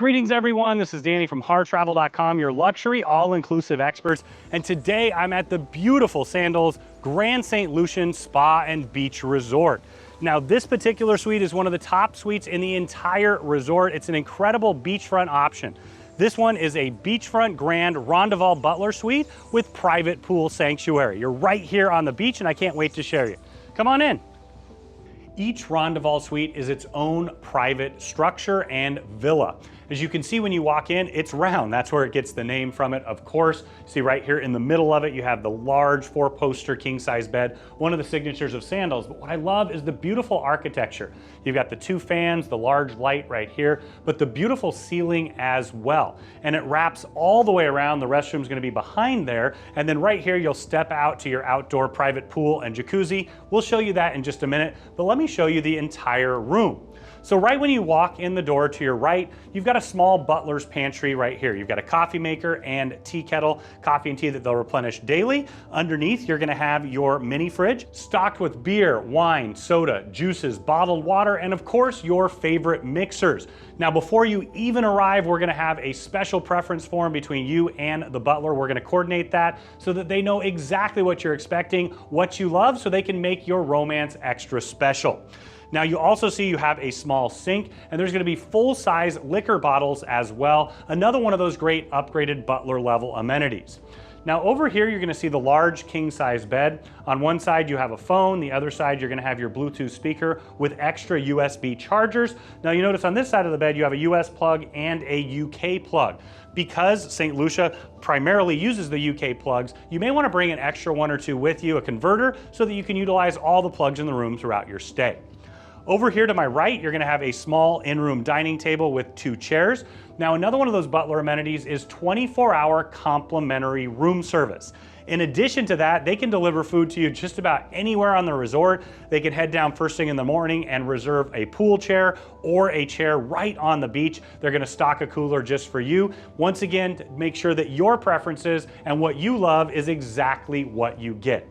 Greetings everyone, this is Danny from harrtravel.com, your luxury all-inclusive experts. And today I'm at the beautiful Sandals Grand St Lucian Spa and Beach Resort. Now this particular suite is one of the top suites in the entire resort. It's an incredible beachfront option. This one is a Beachfront Grande Rondoval Butler suite with private pool sanctuary. You're right here on the beach and I can't wait to share you. Come on in. Each Rondoval suite is its own private structure and villa. As you can see when you walk in, it's round. That's where it gets the name from it, of course. See right here in the middle of it, you have the large 4-poster king-size bed, one of the signatures of Sandals. But what I love is the beautiful architecture. You've got the 2 fans, the large light right here, but the beautiful ceiling as well. And it wraps all the way around. The restroom's gonna be behind there. And then right here, you'll step out to your outdoor private pool and jacuzzi. We'll show you that in just a minute, but let me show you the entire room. So right when you walk in the door to your right, you've got a small butler's pantry right here. You've got a coffee maker and tea kettle, coffee and tea that they'll replenish daily. Underneath, you're gonna have your mini fridge stocked with beer, wine, soda, juices, bottled water, and of course, your favorite mixers. Now, before you even arrive, we're gonna have a special preference form between you and the butler. We're gonna coordinate that so that they know exactly what you're expecting, what you love, so they can make your romance extra special. Now you also see you have a small sink, and there's gonna be full-size liquor bottles as well. Another one of those great upgraded butler level amenities. Now over here, you're gonna see the large king-size bed. On one side, you have a phone. The other side, you're gonna have your Bluetooth speaker with extra USB chargers. Now you notice on this side of the bed, you have a US plug and a UK plug. Because St. Lucia primarily uses the UK plugs, you may wanna bring an extra 1 or 2 with you, a converter, so that you can utilize all the plugs in the room throughout your stay. Over here to my right, you're gonna have a small in-room dining table with 2 chairs. Now, another one of those butler amenities is 24-hour complimentary room service. In addition to that, they can deliver food to you just about anywhere on the resort. They can head down first thing in the morning and reserve a pool chair or a chair right on the beach. They're gonna stock a cooler just for you. Once again, to make sure that your preferences and what you love is exactly what you get.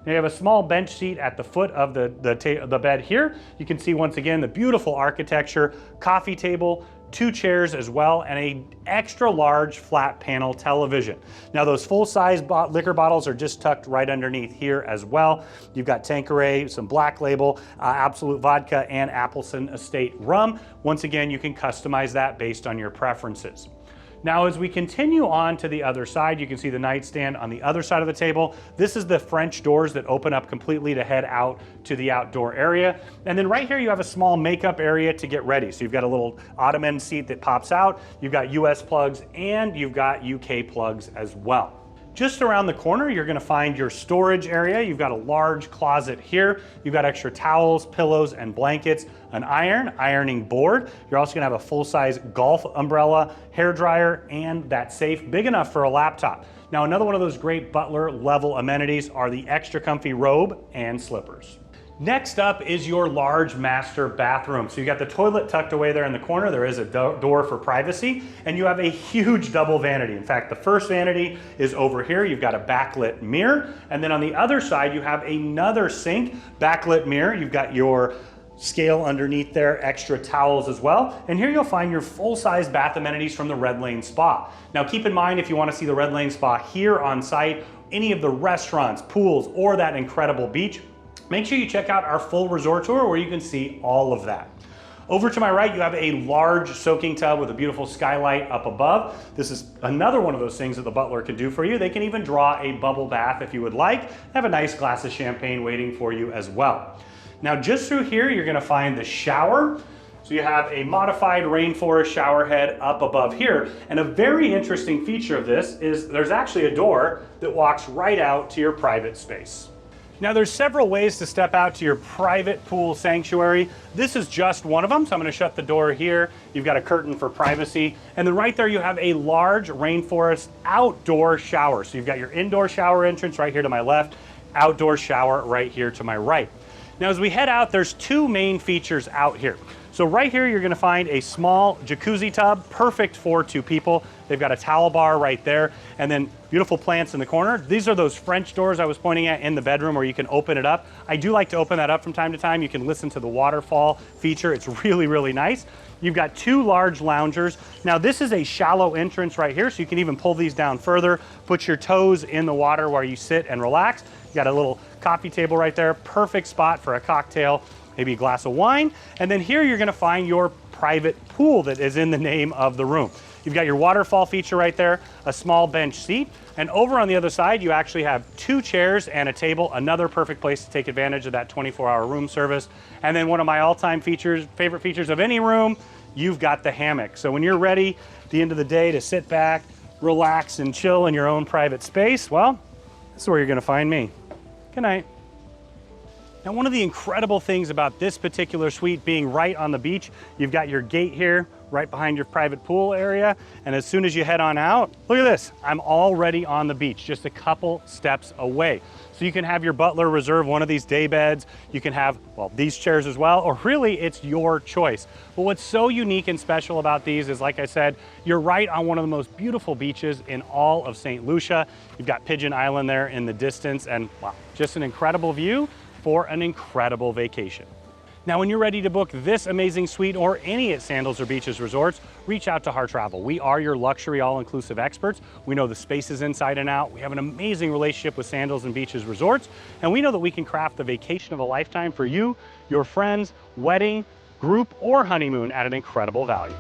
Now you have a small bench seat at the foot of the bed here. You can see once again the beautiful architecture, coffee table, 2 chairs as well, and a extra large flat panel television. Now those full-size liquor bottles are just tucked right underneath here as well. You've got Tanqueray, some Black Label, Absolute Vodka, and Appleton Estate Rum. Once again, you can customize that based on your preferences. Now, as we continue on to the other side, you can see the nightstand on the other side of the table. This is the French doors that open up completely to head out to the outdoor area. And then right here, you have a small makeup area to get ready. So you've got a little ottoman seat that pops out. You've got US plugs and you've got UK plugs as well. Just around the corner, you're gonna find your storage area. You've got a large closet here. You've got extra towels, pillows, and blankets, an ironing board. You're also gonna have a full-size golf umbrella, hair dryer, and that safe big enough for a laptop. Now, another one of those great butler level amenities are the extra comfy robe and slippers. Next up is your large master bathroom. So you got the toilet tucked away there in the corner. There is a door for privacy, and you have a huge double vanity. In fact, the first vanity is over here. You've got a backlit mirror, and then on the other side, you have another sink, backlit mirror. You've got your scale underneath there, extra towels as well. And here you'll find your full-size bath amenities from the Red Lane Spa. Now keep in mind, if you want to see the Red Lane Spa here on site, any of the restaurants, pools, or that incredible beach, make sure you check out our full resort tour where you can see all of that. Over to my right, you have a large soaking tub with a beautiful skylight up above. This is another one of those things that the butler can do for you. They can even draw a bubble bath if you would like. Have a nice glass of champagne waiting for you as well. Now, just through here, you're gonna find the shower. So you have a modified rainforest shower head up above here. And a very interesting feature of this is there's actually a door that walks right out to your private space. Now there's several ways to step out to your private pool sanctuary. This is just one of them, so I'm gonna shut the door here. You've got a curtain for privacy. And then right there you have a large rainforest outdoor shower. So you've got your indoor shower entrance right here to my left, outdoor shower right here to my right. Now as we head out, there's 2 main features out here. So right here, you're gonna find a small jacuzzi tub, perfect for 2 people. They've got a towel bar right there, and then beautiful plants in the corner. These are those French doors I was pointing at in the bedroom where you can open it up. I do like to open that up from time to time. You can listen to the waterfall feature. It's really, really nice. You've got 2 large loungers. Now this is a shallow entrance right here, so you can even pull these down further, put your toes in the water where you sit and relax. You got a little coffee table right there, perfect spot for a cocktail, maybe a glass of wine. And then here you're gonna find your private pool that is in the name of the room. You've got your waterfall feature right there, a small bench seat, and over on the other side, you actually have 2 chairs and a table, another perfect place to take advantage of that 24-hour room service. And then one of my all-time favorite features of any room, you've got the hammock. So when you're ready at the end of the day to sit back, relax, and chill in your own private space, well, this is where you're gonna find me. Good night. Now, one of the incredible things about this particular suite being right on the beach, you've got your gate here right behind your private pool area. And as soon as you head on out, look at this, I'm already on the beach, just a couple steps away. So you can have your butler reserve one of these day beds. You can have, well, these chairs as well, or really it's your choice. But what's so unique and special about these is, like I said, you're right on one of the most beautiful beaches in all of St. Lucia. You've got Pigeon Island there in the distance, and wow, just an incredible view for an incredible vacation. Now, when you're ready to book this amazing suite or any at Sandals or Beaches Resorts, reach out to Harr Travel. We are your luxury all-inclusive experts. We know the spaces inside and out. We have an amazing relationship with Sandals and Beaches Resorts, and we know that we can craft the vacation of a lifetime for you, your friends, wedding, group, or honeymoon at an incredible value.